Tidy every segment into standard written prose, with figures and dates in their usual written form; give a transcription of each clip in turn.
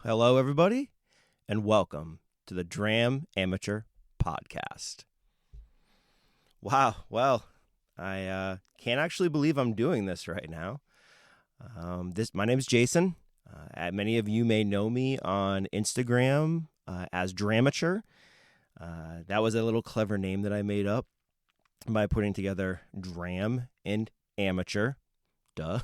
Hello, everybody, and welcome to the Dram Amateur Podcast. Wow, well, I can't actually believe I'm doing this right now. My name is Jason. Many of you may know me on Instagram as Dramature. That was a little clever name that I made up by putting together Dram and Amateur. Duh.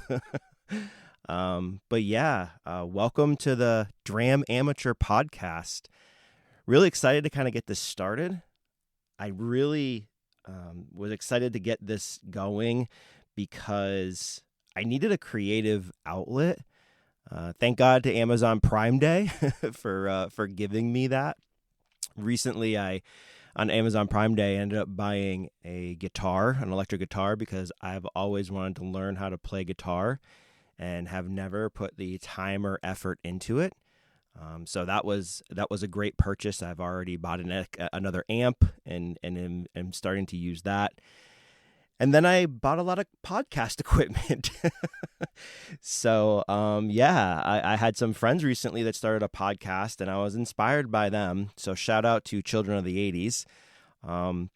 But yeah, welcome to the Dram Amateur Podcast. Really excited to kind of get this started. I really was excited to get this going because I needed a creative outlet. Thank God to Amazon Prime Day for giving me that. Recently, on Amazon Prime Day, I ended up buying an electric guitar, because I've always wanted to learn how to play guitar and have never put the time or effort into it. So that was a great purchase. I've already bought another amp and am starting to use that. And then I bought a lot of podcast equipment. So I had some friends recently that started a podcast, and I was inspired by them. So shout out to Children of the 80s. I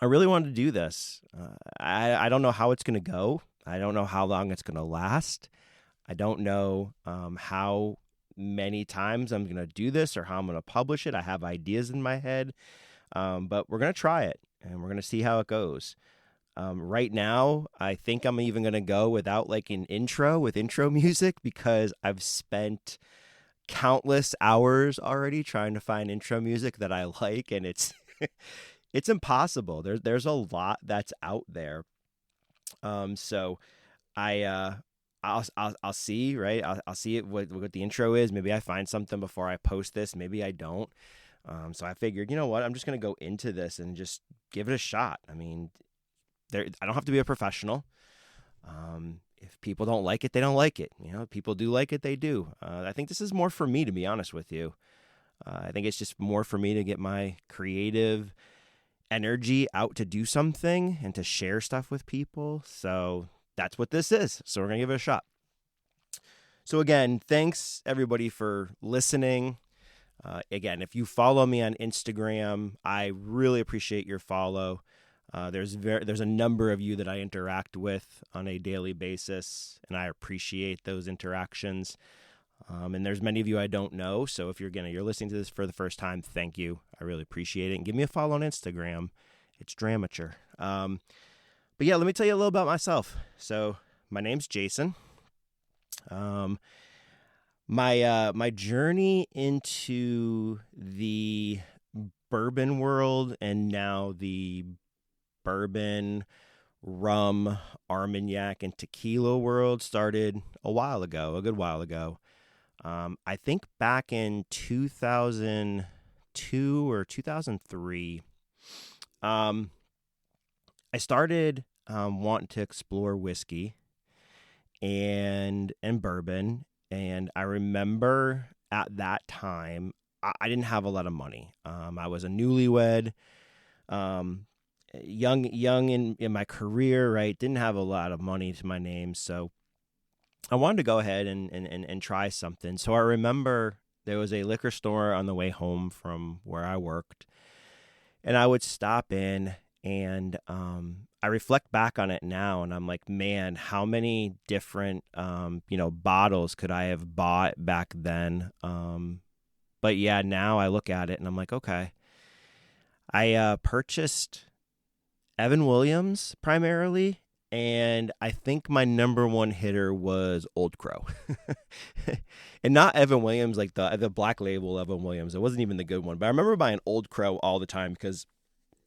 really wanted to do this. I don't know how it's going to go. I don't know how long it's going to last. I don't know how many times I'm going to do this or how I'm going to publish it. I have ideas in my head, but we're going to try it, and we're going to see how it goes. Right now, I think I'm even going to go without like an intro with intro music, because I've spent countless hours already trying to find intro music that I like, and it's it's impossible. There's a lot that's out there. So I'll see, right? I'll see what the intro is. Maybe I find something before I post this. Maybe I don't. So I figured, you know what? I'm just going to go into this and just give it a shot. I mean, I don't have to be a professional. If people don't like it, they don't like it. You know, people do like it, they do. I think this is more for me, to be honest with you. I think it's just more for me to get my creative energy out to do something and to share stuff with people. So that's what this is. So we're going to give it a shot. So again, thanks everybody for listening. Again, if you follow me on Instagram, I really appreciate your follow. There's a number of you that I interact with on a daily basis, and I appreciate those interactions. And there's many of you I don't know. So if you're listening to this for the first time, thank you. I really appreciate it. And give me a follow on Instagram. It's Dramature. But yeah, let me tell you a little about myself. So my name's Jason. My journey into the bourbon world, and now the bourbon, rum, Armagnac, and tequila world started a good while ago. I think back in 2002 or 2003, I started wanting to explore whiskey and bourbon. And I remember at that time, I didn't have a lot of money. I was a newlywed, young in my career, right? Didn't have a lot of money to my name. So I wanted to go ahead and try something. So I remember there was a liquor store on the way home from where I worked, and I would stop in, and I reflect back on it now, and I'm like, man, how many different bottles could I have bought back then? But yeah, now I look at it and I'm like, okay, I purchased Evan Williams primarily. And I think my number one hitter was Old Crow. And not Evan Williams, like the black label Evan Williams. It wasn't even the good one. But I remember buying Old Crow all the time because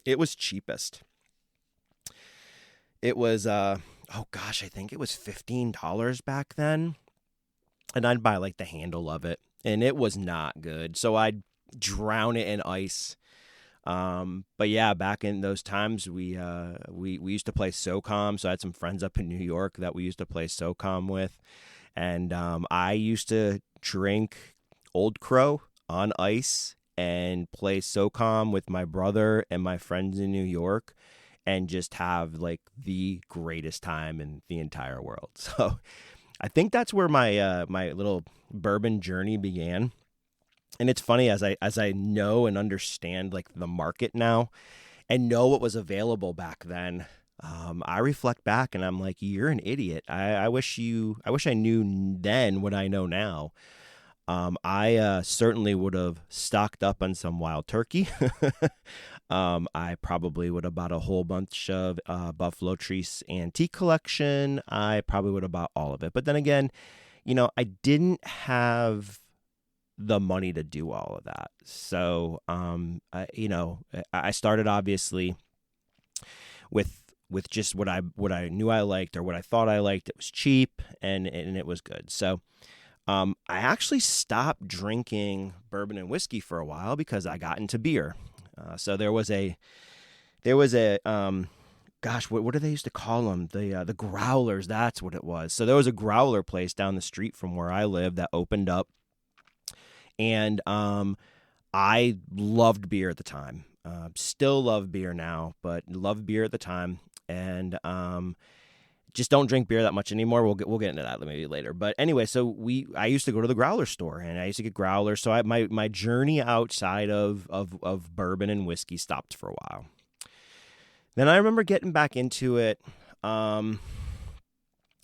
it was cheapest. It was, I think it was $15 back then. And I'd buy like the handle of it. And it was not good. So I'd drown it in ice. But yeah, back in those times, we used to play SOCOM. So I had some friends up in New York that we used to play SOCOM with. And I used to drink Old Crow on ice and play SOCOM with my brother and my friends in New York, and just have like the greatest time in the entire world. So I think that's where my my little bourbon journey began. And it's funny as I know and understand like the market now and know what was available back then. I reflect back and I'm like, you're an idiot. I wish I knew then what I know now. I certainly would have stocked up on some wild turkey. I probably would have bought a whole bunch of Buffalo Trace antique collection. I probably would have bought all of it. But then again, I didn't have the money to do all of that. So, I started obviously with just what I knew I liked or what I thought I liked. It was cheap and it was good. So, I actually stopped drinking bourbon and whiskey for a while because I got into beer. So there was a gosh, what do they used to call them? The growlers. That's what it was. So there was a growler place down the street from where I lived that opened up, and I loved beer at the time. Still love beer now, but loved beer at the time, and just don't drink beer that much anymore. We'll get into that maybe later. But anyway, so I used to go to the growler store and I used to get growlers. So my journey outside of bourbon and whiskey stopped for a while. Then I remember getting back into it. I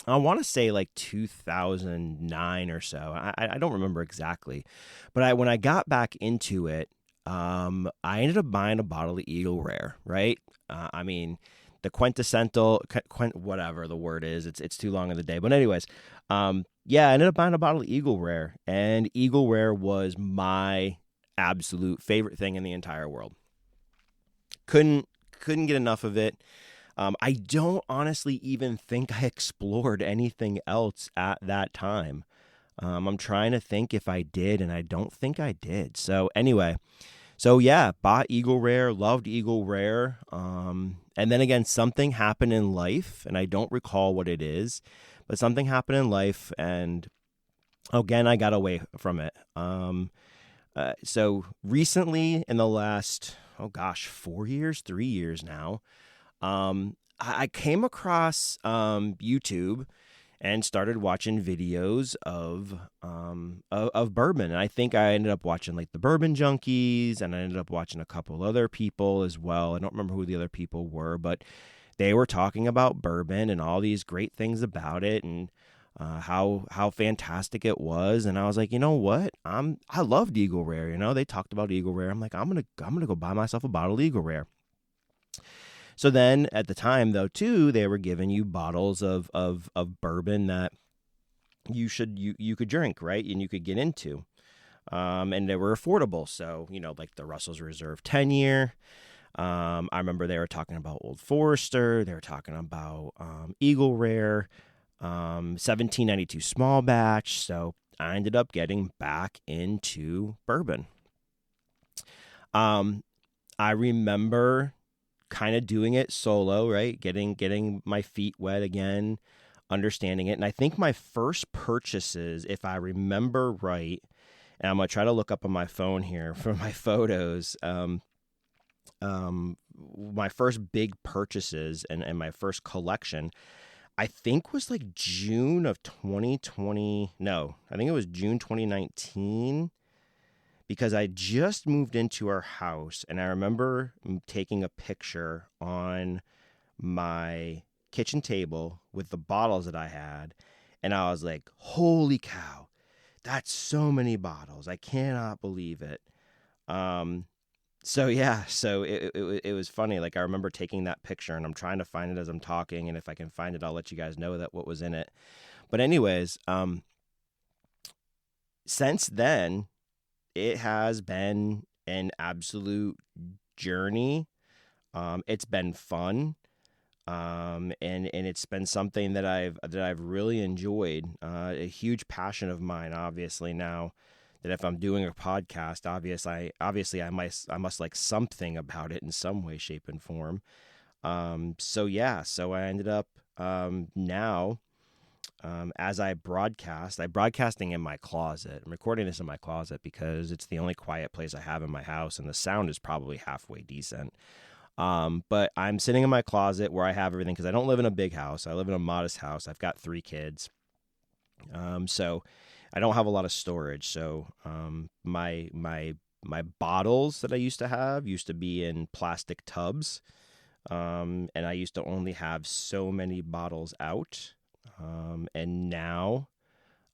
want to say like 2009 or so. I don't remember exactly, but when I got back into it, I ended up buying a bottle of Eagle Rare. Right? The quintessential, whatever the word is, it's too long in the day. But anyways, I ended up buying a bottle of Eagle Rare, and Eagle Rare was my absolute favorite thing in the entire world. Couldn't get enough of it. I don't honestly even think I explored anything else at that time. I'm trying to think if I did, and I don't think I did. So anyway. So yeah, bought Eagle Rare, loved Eagle Rare. And then again, something happened in life, and I don't recall what it is, but something happened in life, and again, I got away from it. So recently, in the last, 3 years now, I came across YouTube and started watching videos of bourbon. And I think I ended up watching like the Bourbon Junkies, and I ended up watching a couple other people as well. I don't remember who the other people were, but they were talking about bourbon and all these great things about it, and how fantastic it was. And I was like, you know what? I loved Eagle Rare. They talked about Eagle Rare. I'm like, I'm gonna go buy myself a bottle of Eagle Rare. So then at the time, though, too, they were giving you bottles of bourbon that you could drink, right? And you could get into. And they were affordable. So, like the Russell's Reserve 10-year. I remember they were talking about Old Forester. They were talking about Eagle Rare, 1792 small batch. So I ended up getting back into bourbon. I remember kind of doing it solo, right? Getting my feet wet again, understanding it. And I think my first purchases, if I remember right, and I'm going to try to look up on my phone here for my photos, my first big purchases and my first collection, I think was like June of 2020. No, I think it was June 2019. Because I just moved into our house, and I remember taking a picture on my kitchen table with the bottles that I had, and I was like, holy cow, that's so many bottles. I cannot believe it. So it was funny. Like I remember taking that picture, and I'm trying to find it as I'm talking, and if I can find it, I'll let you guys know that what was in it. But anyways, since then, it has been an absolute journey. It's been fun. And it's been something that I've really enjoyed. A huge passion of mine, obviously, now that if I'm doing a podcast, obviously I must like something about it in some way, shape, and form. So I ended up now. As I'm broadcasting in my closet. I'm recording this in my closet because it's the only quiet place I have in my house, and the sound is probably halfway decent. But I'm sitting in my closet where I have everything because I don't live in a big house. I live in a modest house. I've got 3 kids. So I don't have a lot of storage. So my bottles that I used to have used to be in plastic tubs. And I used to only have so many bottles out. And now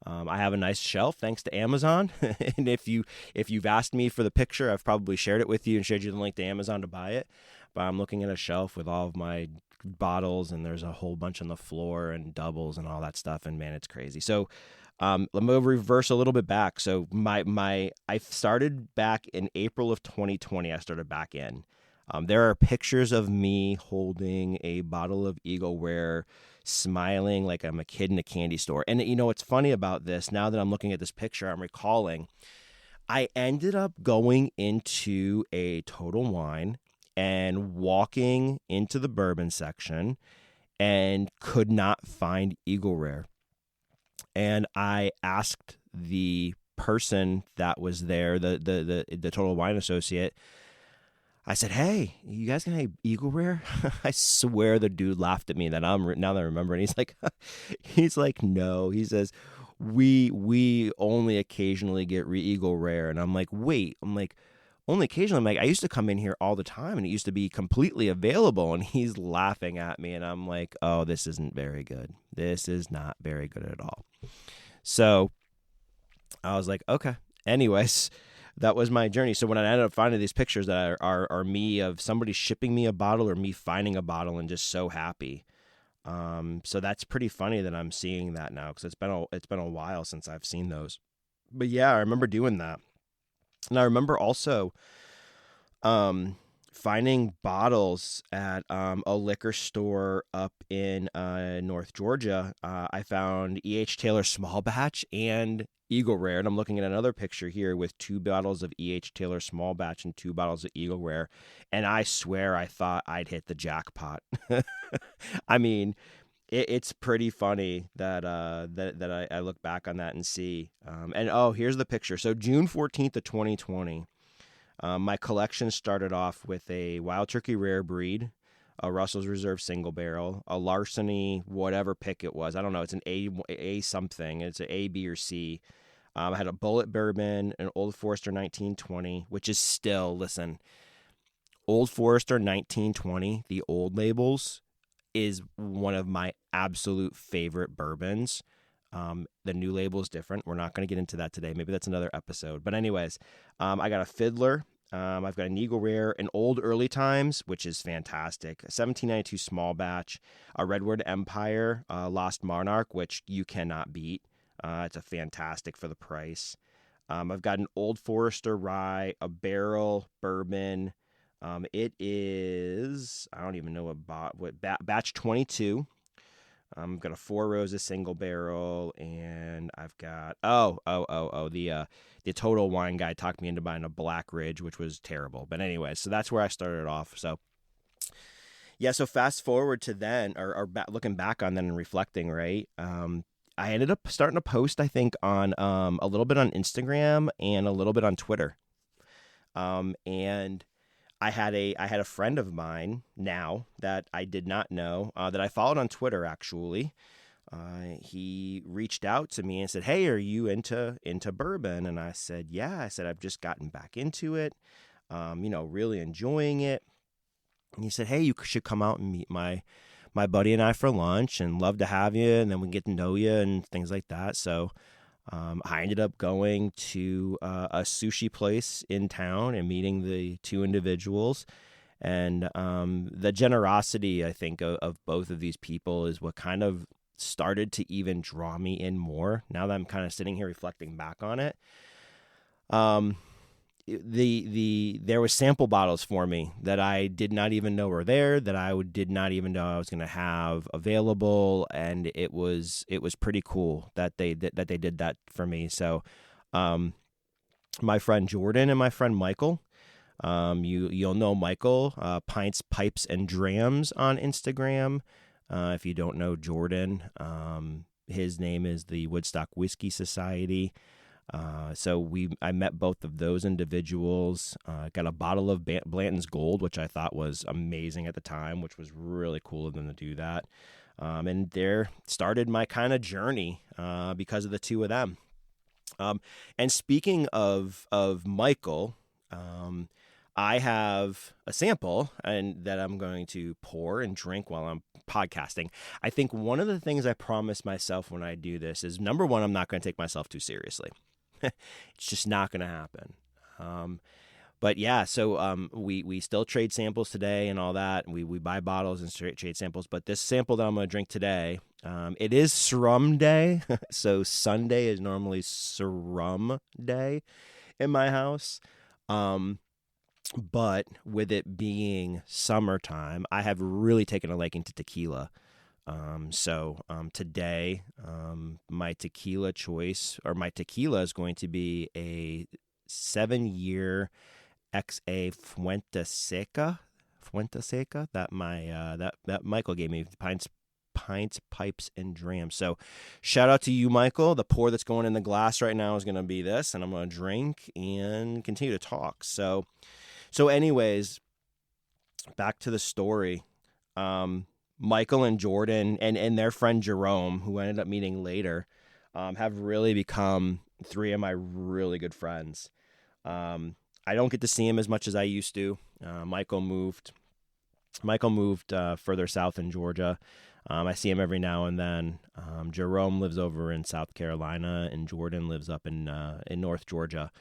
I have a nice shelf thanks to Amazon. And if you've asked me for the picture, I've probably shared it with you and shared you the link to Amazon to buy it. But I'm looking at a shelf with all of my bottles, and there's a whole bunch on the floor and doubles and all that stuff. And man, it's crazy. So let me reverse a little bit back. So I started back in April of 2020. I started back in. There are pictures of me holding a bottle of Eagleware, smiling like I'm a kid in a candy store. And you know what's funny about this? Now that I'm looking at this picture, I'm recalling I ended up going into a Total Wine and walking into the bourbon section and could not find Eagleware. And I asked the person that was there, the Total Wine associate. I said, "Hey, you guys can have Eagleware?" I swear the dude laughed at me. Now that I remember, and he's like, "No." He says, "We only occasionally get Eagleware," and I'm like, "Wait," only occasionally. I'm like, I used to come in here all the time, and it used to be completely available. And he's laughing at me, and I'm like, "Oh, this isn't very good. This is not very good at all." So I was like, "Okay." Anyways, that was my journey. So when I ended up finding these pictures that are me of somebody shipping me a bottle or me finding a bottle and just so happy. So that's pretty funny that I'm seeing that now, because it's been a while since I've seen those. But yeah, I remember doing that. And I remember also finding bottles at a liquor store up in North Georgia. I found E.H. Taylor Small Batch and Eagleware, and I'm looking at another picture here with 2 bottles of E.H. Taylor Small Batch and 2 bottles of Eagleware, and I swear I thought I'd hit the jackpot. I mean, it's pretty funny that I look back on that and see. And here's the picture. So June 14th of 2020, my collection started off with a Wild Turkey Rare Breed, a Russell's Reserve Single Barrel, a Larceny, whatever pick it was. I don't know. It's an A something. It's an A, B, or C. I had a Bullet Bourbon, an Old Forester 1920, which is still, listen, Old Forester 1920, the old labels, is one of my absolute favorite bourbons. The new label is different. We're not going to get into that today. Maybe that's another episode. But anyways, I got a Fiddler. I've got an Eagleware, an Old Early Times, which is fantastic, a 1792 Small Batch, a Redwood Empire, Lost Monarch, which you cannot beat. It's a fantastic for the price. I've got an Old Forester Rye, a Barrel Bourbon. It is, I don't even know what batch 22. I've got a Four Roses Single Barrel, and I've got the Total Wine guy talked me into buying a Black Ridge, which was terrible. But anyway, so that's where I started off. So yeah, so fast forward to then, looking back on then and reflecting, right? I ended up starting to post, I think, on a little bit on Instagram and a little bit on Twitter. And I had a friend of mine now that I did not know, that I followed on Twitter, actually. He reached out to me and said, "Hey, are you into bourbon?" And I said, "Yeah." I said, "I've just gotten back into it, really enjoying it." And he said, "Hey, you should come out and meet my buddy and I for lunch, and love to have you, and then we can get to know you and things like that." So I ended up going to a sushi place in town and meeting the 2 individuals. And the generosity, I think, of both of these people is what kind of started to even draw me in more. Now that I'm kind of sitting here reflecting back on it, there was sample bottles for me that I did not even know were there, that I did not even know I was going to have available, and it was pretty cool that they did that for me. So, my friend Jordan and my friend Michael, you'll know Michael, Pints, Pipes, and Drams on Instagram. If you don't know Jordan, his name is the Woodstock Whiskey Society. So I met both of those individuals, got a bottle of Blanton's Gold, which I thought was amazing at the time, which was really cool of them to do that. And there started my kind of journey, because of the 2 of them. And speaking of Michael, I have a sample and that I'm going to pour and drink while I'm podcasting. I think one of the things I promise myself when I do this is, number one, I'm not going to take myself too seriously. It's just not going to happen. But yeah, so we still trade samples today and all that. We buy bottles and trade samples. But this sample that I'm going to drink today, it is Srum Day. So Sunday is normally Srum Day in my house. But with it being summertime, I have really taken a liking to tequila. So today, my tequila choice, or my tequila, is going to be a 7-year XA Fuente Seca that that Michael gave me, pints, pipes, and drams. So shout out to you, Michael. The pour that's going in the glass right now is going to be this, and I'm going to drink and continue to talk. So anyways, back to the story. Michael and Jordan and their friend Jerome, who I ended up meeting later, have really become 3 of my really good friends. I don't get to see him as much as I used to. Michael moved further south in Georgia. I see him every now and then. Jerome lives over in South Carolina, and Jordan lives up in North Georgia.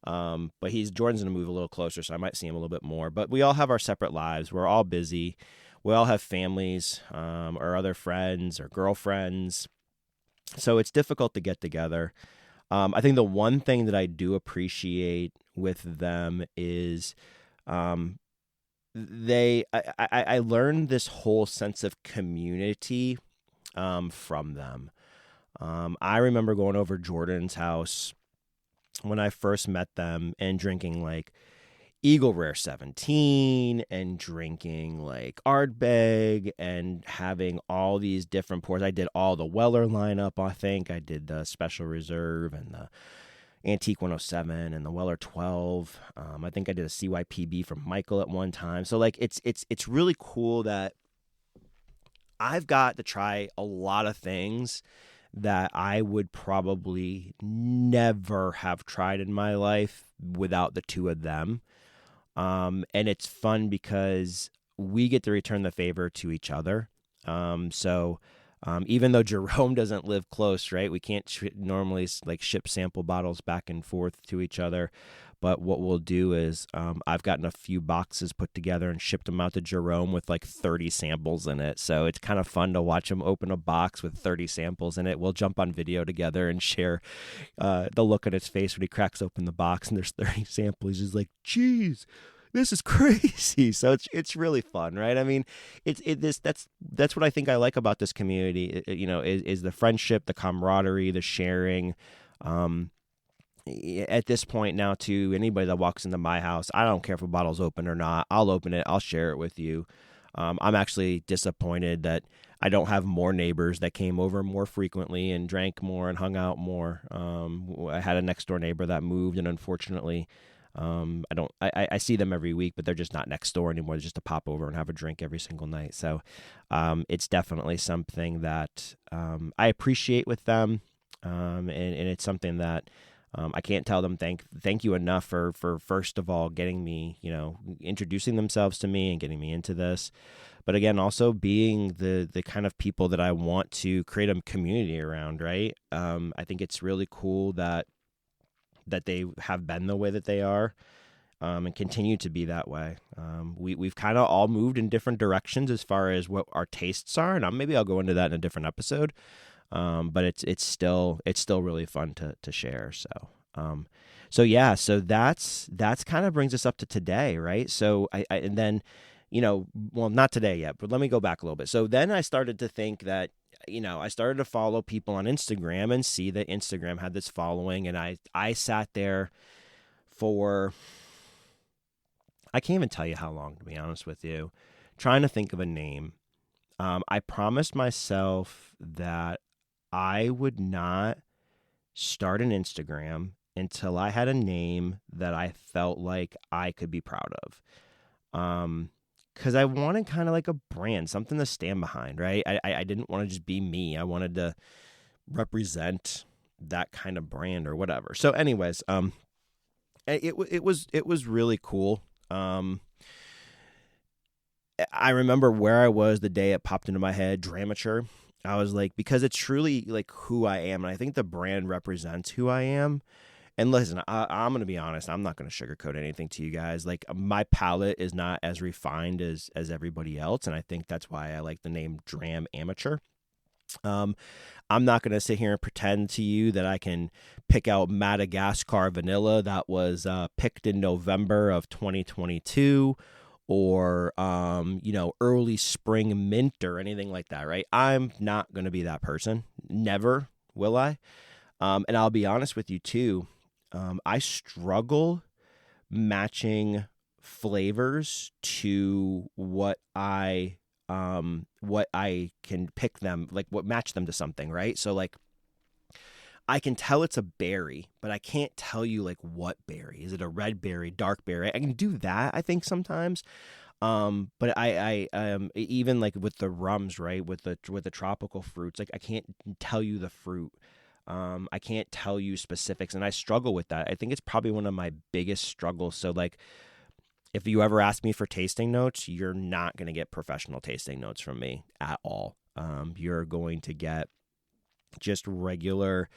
But Jordan's going to move a little closer, so I might see him a little bit more. But we all have our separate lives. We're all busy. We all have families, or other friends or girlfriends. So it's difficult to get together. I think the one thing that I do appreciate with them is I learned this whole sense of community from them. I remember going over Jordan's house when I first met them and drinking like Eagle Rare 17 and drinking like Ardbeg and having all these different pours. I did all the Weller lineup, I think. I did the Special Reserve and the Antique 107 and the Weller 12. I think I did a CYPB from Michael at one time. So like it's really cool that I've got to try a lot of things that I would probably never have tried in my life without the two of them. And it's fun because we get to return the favor to each other. So even though Jerome doesn't live close, right? We can't normally like ship sample bottles back and forth to each other. But what we'll do is I've gotten a few boxes put together and shipped them out to Jerome with like 30 samples in it. So it's kind of fun to watch him open a box with 30 samples in it. We'll jump on video together and share the look on his face when he cracks open the box and there's 30 samples. He's like, geez, this is crazy. So it's really fun, right? I mean, that's what I think I like about this community, is the friendship, the camaraderie, the sharing. At this point now, to anybody that walks into my house, I don't care if a bottle's open or not. I'll open it. I'll share it with you. I'm actually disappointed that I don't have more neighbors that came over more frequently and drank more and hung out more. I had a next door neighbor that moved, and unfortunately, I see them every week, but they're just not next door anymore. They're just to pop over and have a drink every single night. So it's definitely something that I appreciate with them, and it's something that I can't tell them thank you enough for first of all getting me, introducing themselves to me and getting me into this. But again, also being the kind of people that I want to create a community around, right? I think it's really cool that they have been the way that they are, and continue to be that way. We've kind of all moved in different directions as far as what our tastes are, and maybe I'll go into that in a different episode. But it's still really fun to share. So that's kind of brings us up to today, right? So and then, well, not today yet, but let me go back a little bit. So then I started to think that, I started to follow people on Instagram and see that Instagram had this following, and I sat there for, I can't even tell you how long, to be honest with you, trying to think of a name. I promised myself that I would not start an Instagram until I had a name that I felt like I could be proud of. Because I wanted kind of like a brand, something to stand behind, right? I didn't want to just be me. I wanted to represent that kind of brand or whatever. So anyways, it was really cool. I remember where I was the day it popped into my head, Dramature. I was like, because it's truly like who I am, and I think the brand represents who I am. And listen, I'm going to be honest. I'm not going to sugarcoat anything to you guys. Like, my palate is not as refined as everybody else, and I think that's why I like the name Dram Amateur. I'm not going to sit here and pretend to you that I can pick out Madagascar vanilla that was picked in November of 2022, or early spring mint or anything like that, right? I'm not going to be that person. Never will I. And I'll be honest with you too. I struggle matching flavors to what I can pick them, like what match them to something, right? So like, I can tell it's a berry, but I can't tell you like what berry. Is it a red berry, dark berry? I can do that, I think, sometimes. But I even like with the rums, right? With the tropical fruits, like I can't tell you the fruit. I can't tell you specifics, and I struggle with that. I think it's probably one of my biggest struggles. So like, if you ever ask me for tasting notes, you're not going to get professional tasting notes from me at all. You're going to get just regular,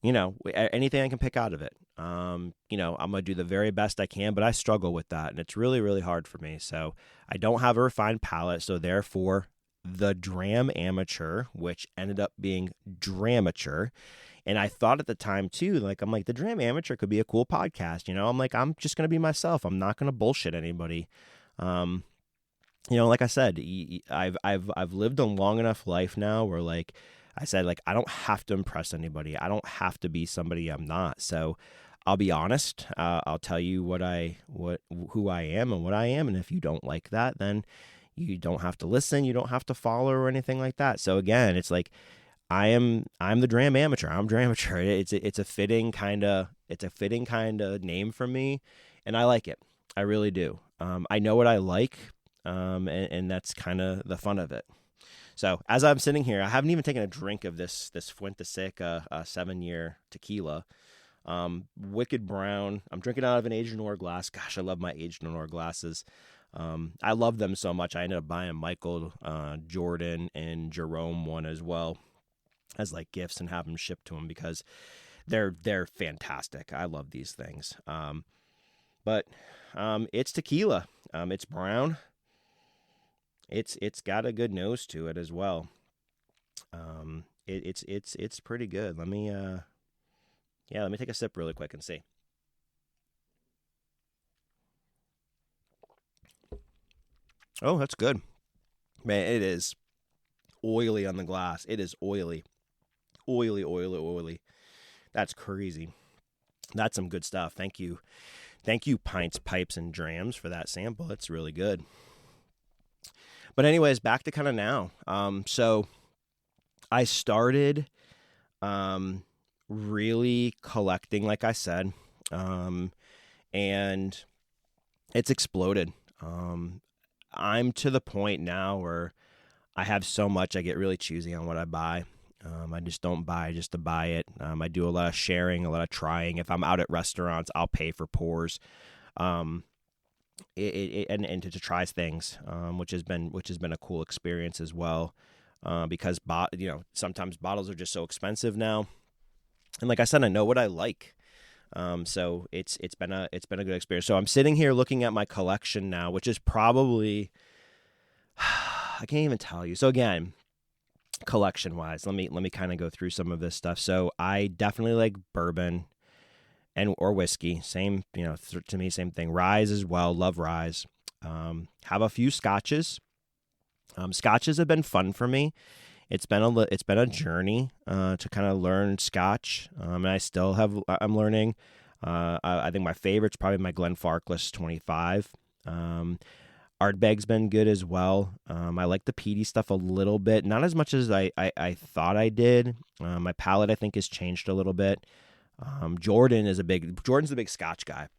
anything I can pick out of it. I'm going to do the very best I can, but I struggle with that, and it's really, really hard for me. So I don't have a refined palate, so therefore the Dram Amateur, which ended up being Dramature. And I thought at the time too, like, I'm like, the Dram Amateur could be a cool podcast. I'm like, I'm just going to be myself. I'm not going to bullshit anybody. Like I said, I've lived a long enough life now where, like I said, like, I don't have to impress anybody. I don't have to be somebody I'm not. So I'll be honest. I'll tell you who I am and what I am. And if you don't like that, then you don't have to listen. You don't have to follow or anything like that. So again, it's like, I'm the Dram Amateur. I'm Dramature. It's a fitting kind of name for me, and I like it. I really do. I know what I like, and that's kind of the fun of it. So as I'm sitting here, I haven't even taken a drink of this Fuente Seca 7-year tequila. Wicked brown. I'm drinking out of an aged Noir glass. Gosh, I love my aged Noir glasses. I love them so much. I ended up buying Michael, Jordan, and Jerome one as well as like gifts and have them shipped to them because they're fantastic. I love these things. But it's tequila. It's brown. It's got a good nose to it as well. It's pretty good. Let me take a sip really quick and see. Oh, that's good. Man, it is oily on the glass. It is oily. Oily. That's crazy. That's some good stuff. Thank you, Pints, Pipes, and Drams for that sample. It's really good. But anyways, back to kind of now. So I started really collecting, like I said, and it's exploded. I'm to the point now where I have so much, I get really choosy on what I buy. I just don't buy just to buy it. I do a lot of sharing, a lot of trying. If I'm out at restaurants, I'll pay for pours, and to try things, which has been a cool experience as well. Because sometimes bottles are just so expensive now, and like I said, I know what I like. So it's been a good experience. So I'm sitting here looking at my collection now, which is probably I can't even tell you. So again, collection wise, let me kind of go through some of this stuff. So I definitely like bourbon or whiskey. Same, to me, same thing. Rye as well. Love rye. Have a few scotches. Scotches have been fun for me. It's been a journey to kind of learn Scotch, and I still I'm learning. I think my favorite's probably my Glenfarclas 25. Ardbeg's been good as well. I like the peaty stuff a little bit, not as much as I thought I did. My palate, I think, has changed a little bit. Jordan's a big Scotch guy,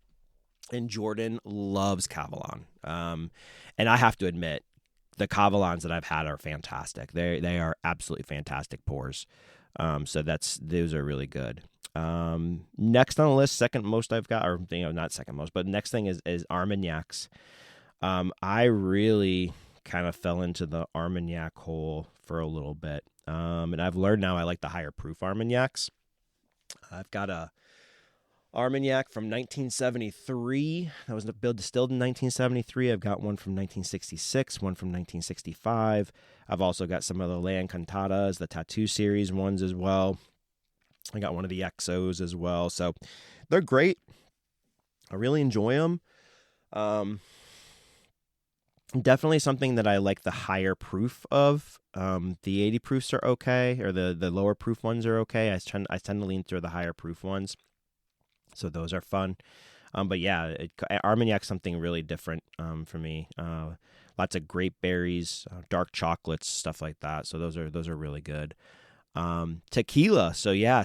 and Jordan loves Cavalon. And I have to admit, the Cavalons that I've had are fantastic. They are absolutely fantastic pours. So those are really good. Next on the list, second most I've got, or not second most, but next thing is Armagnacs. I really kind of fell into the Armagnac hole for a little bit, and I've learned now I like the higher proof Armagnacs. I've got a Armagnac from 1973. That was distilled in 1973. I've got one from 1966, one from 1965. I've also got some of the La Encantadas, the Tattoo Series ones as well. I got one of the XOs as well. So they're great. I really enjoy them. Definitely something that I like the higher proof of. The 80 proofs are okay, or the lower proof ones are okay. I tend to lean through the higher proof ones. So those are fun. But yeah, Armagnac's something really different for me. Lots of grape berries, dark chocolates, stuff like that. So those are really good. Tequila. So yeah,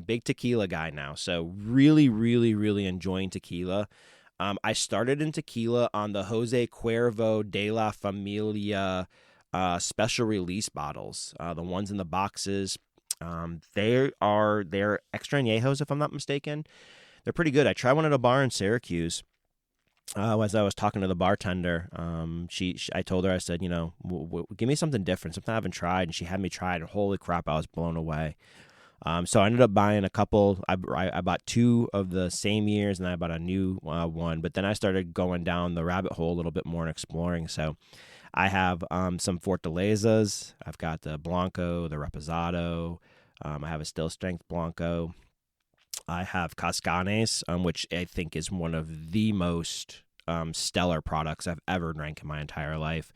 big tequila guy now. So really, really, really enjoying tequila. I started in tequila on the Jose Cuervo de la Familia special release bottles, the ones in the boxes. They're extra añejos, if I'm not mistaken. They're pretty good. I tried one at a bar in Syracuse. As I was talking to the bartender, I told her, I said, give me something different, something I haven't tried, and she had me try it, and holy crap, I was blown away. So I ended up buying a couple. I bought two of the same years, and I bought a new one. But then I started going down the rabbit hole a little bit more and exploring. So I have some Fortalezas. I've got the Blanco, the Reposado. I have a Still Strength Blanco. I have Cascanes, which I think is one of the most stellar products I've ever drank in my entire life.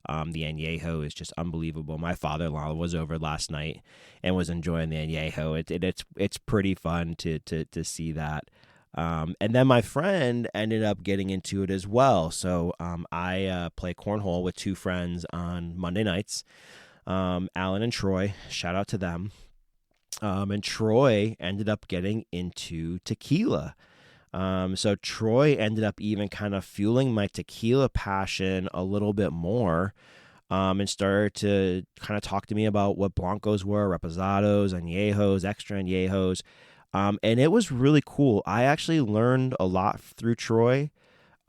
The añejo is just unbelievable. My father-in-law was over last night and was enjoying the añejo. It's pretty fun to see that. And then my friend ended up getting into it as well. So I play cornhole with two friends on Monday nights, Alan and Troy. Shout out to them. And Troy ended up getting into tequila. So Troy ended up even kind of fueling my tequila passion a little bit more, and started to kind of talk to me about what Blancos were, Reposados, Añejos, extra Añejos. And it was really cool. I actually learned a lot through Troy.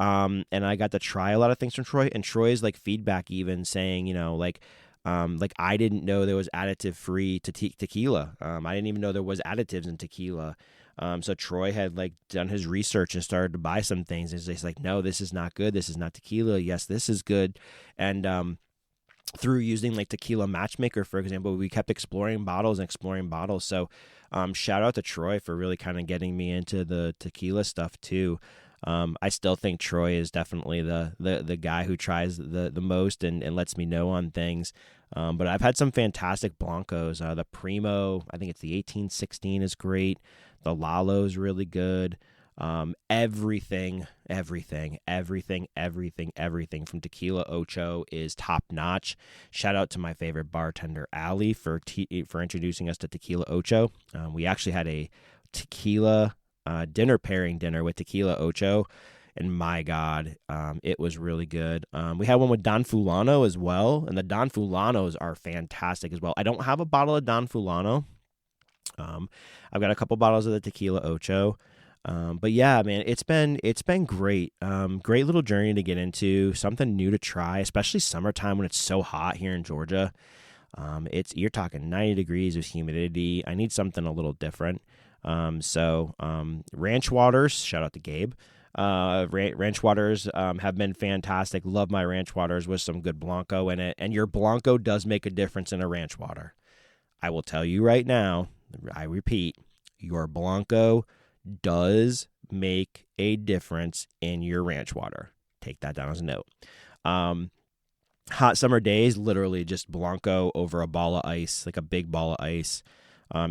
And I got to try a lot of things from Troy, and Troy's like feedback even saying, like I didn't know there was additive free tequila. I didn't even know there was additives in tequila. So Troy had like done his research and started to buy some things. And he's like, no, this is not good. This is not tequila. Yes, this is good. And through using like Tequila Matchmaker, for example, we kept exploring bottles. So shout out to Troy for really kind of getting me into the tequila stuff too. I still think Troy is definitely the guy who tries the most and lets me know on things. But I've had some fantastic Blancos. The Primo, I think it's the 1816 is great. The Lalo is really good. Everything from Tequila Ocho is top notch. Shout out to my favorite bartender, Allie, for introducing us to Tequila Ocho. We actually had a tequila dinner with Tequila Ocho, and my God, it was really good. We had one with Don Fulano as well, and the Don Fulanos are fantastic as well. I don't have a bottle of Don Fulano. I've got a couple bottles of the Tequila Ocho. But yeah, man, it's been great. Great little journey to get into, something new to try, especially summertime when it's so hot here in Georgia. You're talking 90 degrees with humidity. I need something a little different. So Ranch Waters, shout out to Gabe. Ranch Waters have been fantastic. Love my Ranch Waters with some good Blanco in it. And your Blanco does make a difference in a Ranch Water. I will tell you right now, I repeat, your Blanco does make a difference in your Ranch Water. Take that down as a note. Hot summer days, literally just Blanco over a ball of ice, like a big ball of ice,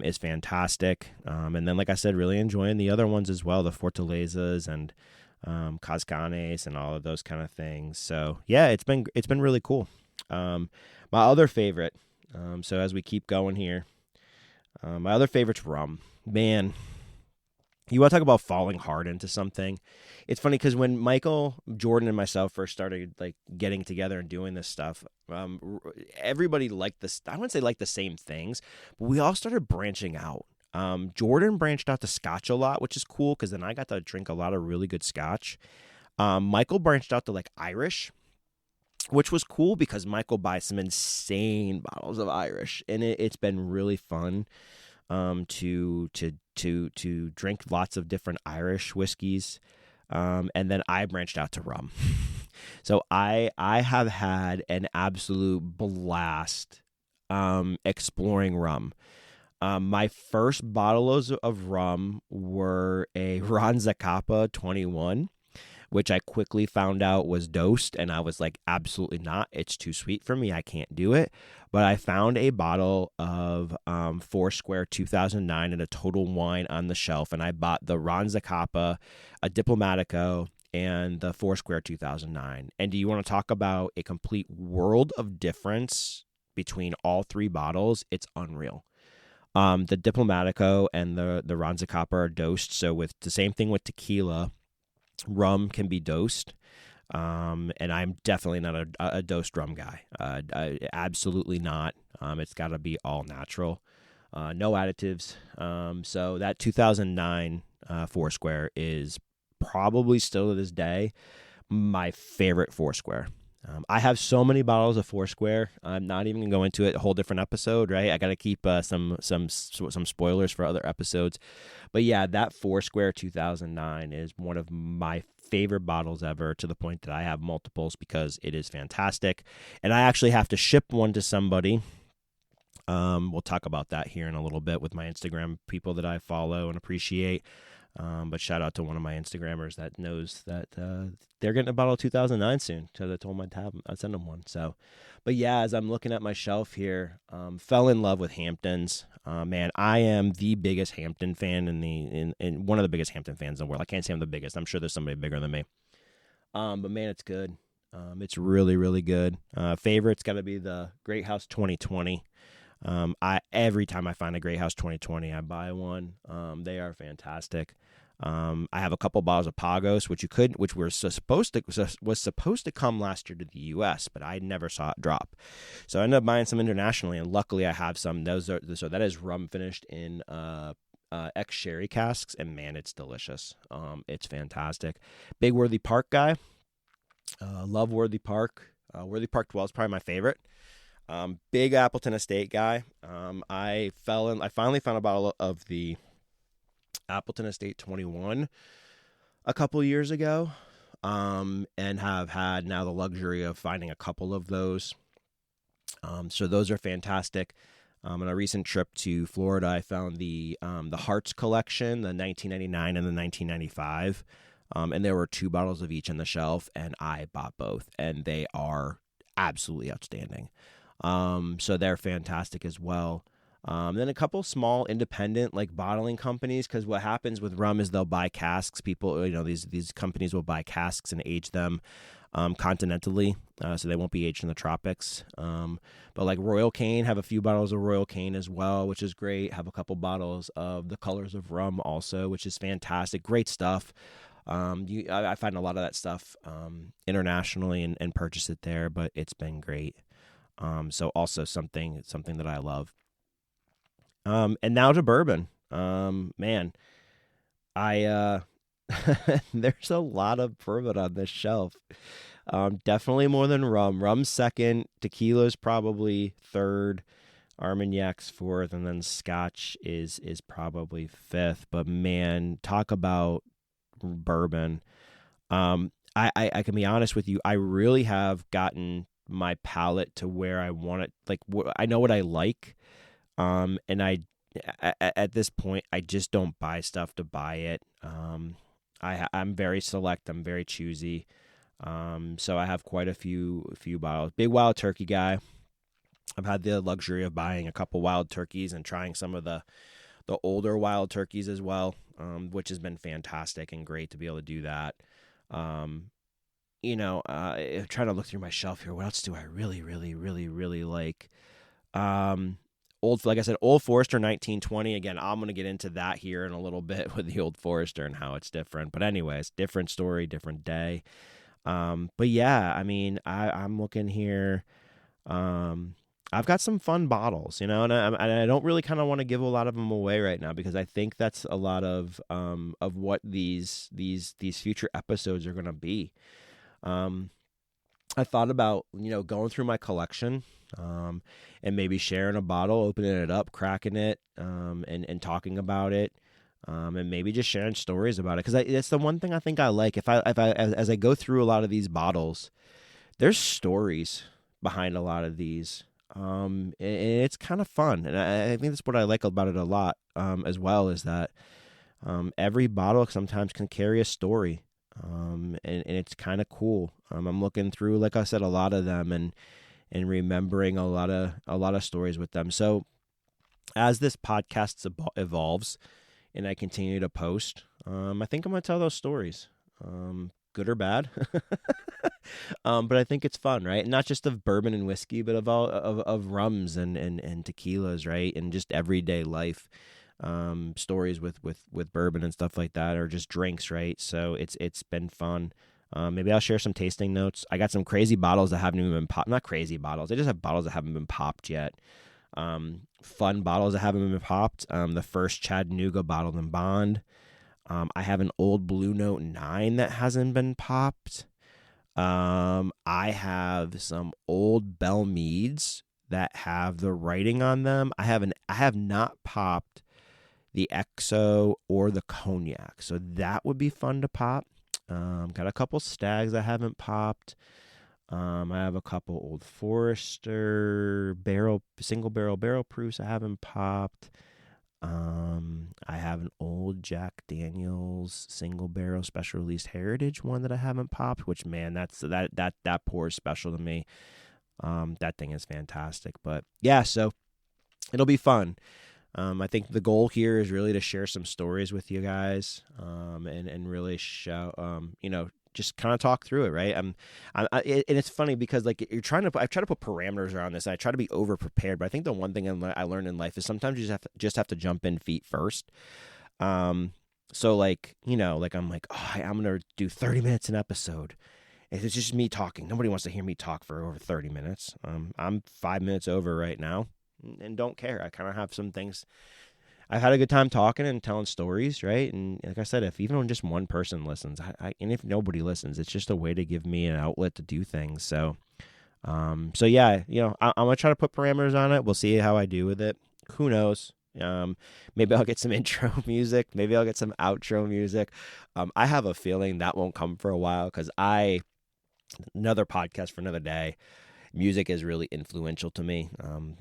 is fantastic. And then, like I said, really enjoying the other ones as well, the Fortalezas and Cascanes and all of those kind of things. So yeah, it's been really cool. My other favorite, so as we keep going here, my other favorite's rum. Man, You want to talk about falling hard into something? It's funny because when Michael, Jordan, and myself first started like getting together and doing this stuff, everybody liked this. I wouldn't say like the same things, but we all started branching out. Jordan branched out to Scotch a lot, which is cool because then I got to drink a lot of really good Scotch. Michael branched out to like Irish, which was cool because Michael buys some insane bottles of Irish, and it's been really fun to drink lots of different Irish whiskeys. And then I branched out to rum. So I have had an absolute blast exploring rum. My first bottles of rum were a Ron Zacapa 21, which I quickly found out was dosed, and I was like, absolutely not. It's too sweet for me. I can't do it. But I found a bottle of Foursquare 2009 and a Total Wine on the shelf, and I bought the Ron Zacapa, a Diplomatico, and the Foursquare 2009. And do you want to talk about a complete world of difference between all three bottles? It's unreal. The Diplomatico and the Ron Zacapa are dosed, so with the same thing with tequila, rum can be dosed, and I'm definitely not a dosed rum guy. Absolutely not. It's got to be all natural, no additives. So that 2009 Foursquare is probably still to this day my favorite Foursquare. I have so many bottles of Foursquare. I'm not even gonna go into it. A whole different episode, right? I got to keep some spoilers for other episodes. But yeah, that Foursquare 2009 is one of my favorite bottles ever, to the point that I have multiples because it is fantastic. And I actually have to ship one to somebody. We'll talk about that here in a little bit with my Instagram people that I follow and appreciate. But shout out to one of my Instagrammers that knows that they're getting a bottle of 2009 soon, because I told them I'd send them one. So, but yeah, as I'm looking at my shelf here, fell in love with Hamptons. Man, I am the biggest Hampton fan in one of the biggest Hampton fans in the world. I can't say I'm the biggest. I'm sure there's somebody bigger than me. But man, it's good. It's really, really good. Favorite's got to be the Great House 2020. Every time I find a Great House 2020, I buy one. They are fantastic. I have a couple bottles of Pagos, which was supposed to come last year to the U.S., but I never saw it drop. So I ended up buying some internationally, and luckily I have some. So that is rum finished in ex sherry casks, and man, it's delicious. It's fantastic. Big Worthy Park guy. Love Worthy Park. Worthy Park 12 is probably my favorite. Big Appleton Estate guy. I finally found a bottle of the Appleton Estate 21 a couple years ago, and have had now the luxury of finding a couple of those. So those are fantastic. On a recent trip to Florida, I found the Hearts collection, the 1999 and the 1995, and there were 2 bottles of each on the shelf, and I bought both, and they are absolutely outstanding. So they're fantastic as well. Then a couple small independent like bottling companies, because what happens with rum is they'll buy casks. People, these companies will buy casks and age them continentally, so they won't be aged in the tropics. But like Royal Cane, have a few bottles of Royal Cane as well, which is great. Have a couple bottles of the Colors of Rum also, which is fantastic. Great stuff. I find a lot of that stuff internationally and purchase it there, but it's been great. So also something that I love. And now to bourbon. Man, I there's a lot of bourbon on this shelf. Definitely more than rum. Rum's second, tequila's probably third, Armagnac's fourth, and then Scotch is probably fifth. But man, talk about bourbon. I can be honest with you. I really have gotten my palate to where I want it. Like, I know what I like. And at this point, I just don't buy stuff to buy it. I'm very select. I'm very choosy. So I have quite a few bottles. Big Wild Turkey guy. I've had the luxury of buying a couple wild turkeys and trying some of the older wild turkeys as well, which has been fantastic and great to be able to do that. Trying to look through my shelf here. What else do I really, really, really, really like? like I said, Old Forester 1920. Again, I'm going to get into that here in a little bit with the Old Forester and how it's different. But anyways, different story, different day. But yeah, I mean, I'm looking here. I've got some fun bottles, and I don't really kind of want to give a lot of them away right now because I think that's a lot of what these future episodes are going to be. I thought about, going through my collection, and maybe sharing a bottle, opening it up, cracking it, and talking about it, and maybe just sharing stories about it. Because it's the one thing I think I like. As I go through a lot of these bottles, there's stories behind a lot of these, and it's kind of fun. And I think that's what I like about it a lot, as well, is that every bottle sometimes can carry a story. And it's kind of cool. I'm looking through, like I said, a lot of them and remembering a lot of stories with them. So as this podcast evolves and I continue to post, I think I'm going to tell those stories, good or bad. But I think it's fun, right? Not just of bourbon and whiskey, but of rums and tequilas, right? And just everyday life. Stories with bourbon and stuff like that, or just drinks, right? So it's been fun. Maybe I'll share some tasting notes. I got some crazy bottles that haven't even been popped. Not crazy bottles. I just have bottles that haven't been popped yet. Fun bottles that haven't been popped. The first Chattanooga bottled in bond. I have an old Blue Note 9 that hasn't been popped. I have some old Bell Meads that have the writing on them. I have not popped the XO or the cognac, so that would be fun to pop. Got a couple Stags I haven't popped. I have a couple Old Forester single barrel proofs I haven't popped. I have an old Jack Daniel's single barrel special released heritage one that I haven't popped, which, man, that pours special to me. That thing is fantastic. But yeah, so it'll be fun. I think the goal here is really to share some stories with you guys, and really show, just kind of talk through it, right? And it's funny because, like, I try to put parameters around this, and I try to be over prepared. But I think the one thing I learned in life is sometimes you just have to jump in feet first. So like, I'm like, I'm gonna do 30 minutes an episode. If it's just me talking, nobody wants to hear me talk for over 30 minutes. I'm 5 minutes over right now. And don't care. I kind of have some things. I've had a good time talking and telling stories, right? And like I said, if even just one person listens, and if nobody listens, it's just a way to give me an outlet to do things. So, yeah, I'm gonna try to put parameters on it. We'll see how I do with it. Who knows? Maybe I'll get some intro music. Maybe I'll get some outro music. I have a feeling that won't come for a while because another podcast for another day. Music is really influential to me.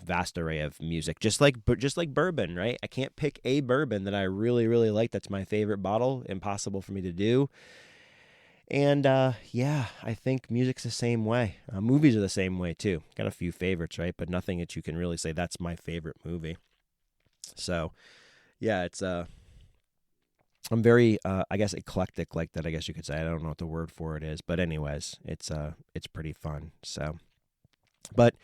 Vast array of music, just like bourbon, right? I can't pick a bourbon that I really, really like. That's my favorite bottle. Impossible for me to do. And yeah, I think music's the same way. Movies are the same way too. Got a few favorites, right? But nothing that you can really say that's my favorite movie. So yeah, it's I'm very I guess eclectic like that. I guess you could say. I don't know what the word for it is, but anyways, it's pretty fun. So. But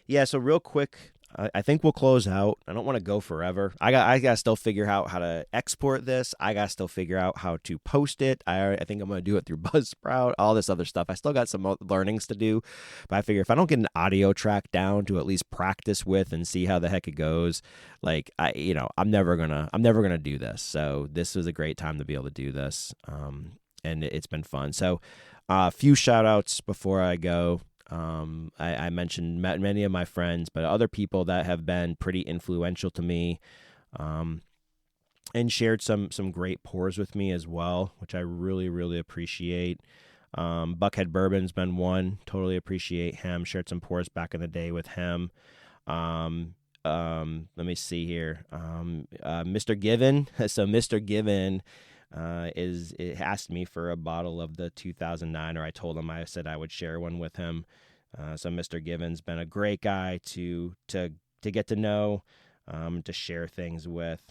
yeah, so real quick, I think we'll close out. I don't want to go forever. I got to still figure out how to export this. I got to still figure out how to post it. I think I'm going to do it through Buzzsprout, all this other stuff. I still got some learnings to do, but I figure if I don't get an audio track down to at least practice with and see how the heck it goes, like I'm never gonna do this. So this was a great time to be able to do this, and it's been fun. So a few shout outs before I go. I mentioned many of my friends, but other people that have been pretty influential to me, and shared some great pours with me as well, which I really, really appreciate. Buckhead Bourbon's been one. Totally appreciate him. Shared some pours back in the day with him. Let me see here. Mr. Given. So Mr. Given it asked me for a bottle of the 2009, or I said I would share one with him. So Mr. Given's been a great guy to get to know, to share things with.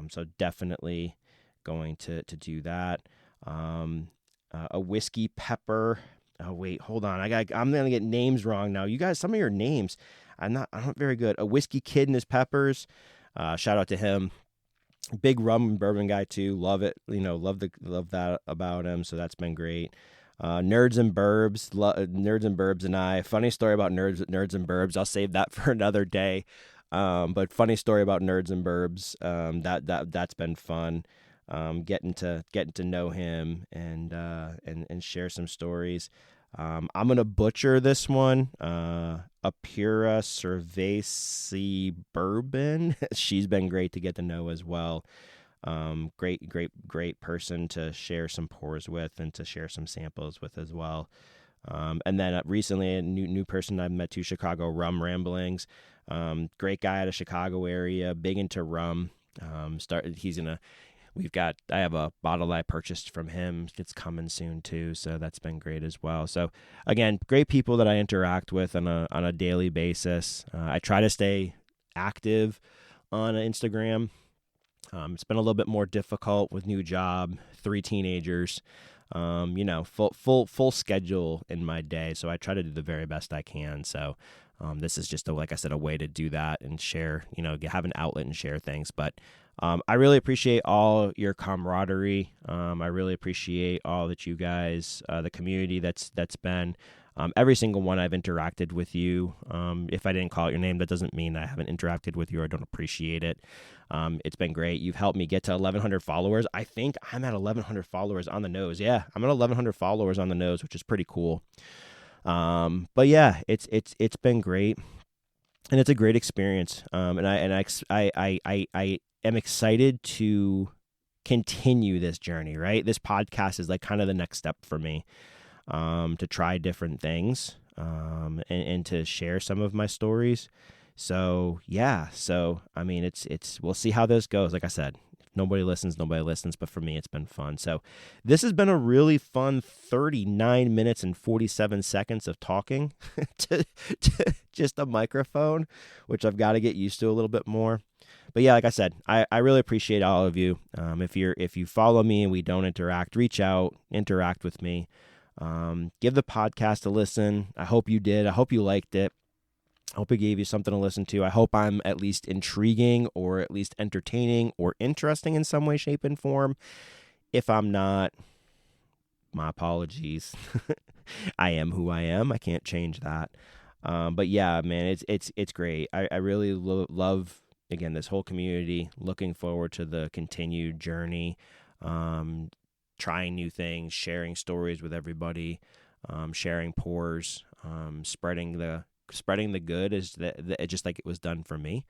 So definitely going to do that. A whiskey pepper. Oh wait, hold on. I'm gonna get names wrong now. You guys, some of your names, I'm not very good. A Whiskey Kid and His Peppers. Shout out to him. Big rum and bourbon guy too. Love it. Love that about him. So that's been great. Nerds and Burbs, Nerds and Burbs and I. Funny story about Nerds and Burbs. I'll save that for another day. But funny story about Nerds and Burbs. That's been fun. Getting to know him and share some stories. I'm gonna butcher this one. Apura Cervesi Bourbon. She's been great to get to know as well. Great person to share some pours with and to share some samples with as well. And then recently a new person I've met too, Chicago Rum Ramblings. Great guy out of Chicago area, big into rum. I have a bottle I purchased from him. It's coming soon too, so that's been great as well. So again, great people that I interact with on a daily basis. I try to stay active on Instagram. It's been a little bit more difficult with new job, 3 teenagers, full schedule in my day. So I try to do the very best I can. So this is just like I said, a way to do that and share, have an outlet and share things. But I really appreciate all your camaraderie. I really appreciate all that you guys, the community that's been. Every single one I've interacted with you. If I didn't call out your name, that doesn't mean I haven't interacted with you or I don't appreciate it. It's been great. You've helped me get to 1,100 followers. I think I'm at 1,100 followers on the nose. Yeah, I'm at 1,100 followers on the nose, which is pretty cool. But yeah, it's been great, and it's a great experience. And I am excited to continue this journey. Right, this podcast is like kind of the next step for me. To try different things, and to share some of my stories. So yeah, I mean, it's we'll see how this goes. Like I said, if nobody listens, but for me, it's been fun. So this has been a really fun 39 minutes and 47 seconds of talking to just a microphone, which I've got to get used to a little bit more. But yeah, like I said, I really appreciate all of you. If you follow me and we don't interact, reach out, interact with me. Give the podcast a listen. I hope you did. I hope you liked it. I hope it gave you something to listen to. I hope I'm at least intriguing or at least entertaining or interesting in some way, shape, and form. If I'm not, my apologies. I am who I am. I can't change that. But yeah, man, it's great. I really love, again, this whole community. Looking forward to the continued journey. Trying new things, sharing stories with everybody, sharing pours, spreading the good is just like it was done for me.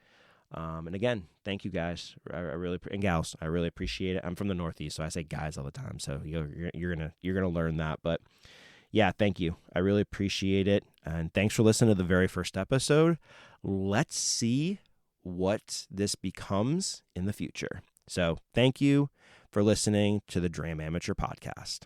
And again, thank you guys. And gals, I really appreciate it. I'm from the Northeast, so I say guys all the time. So you're gonna learn that. But yeah, thank you. I really appreciate it. And thanks for listening to the very first episode. Let's see what this becomes in the future. So thank you for listening to the Dram Amateur Podcast.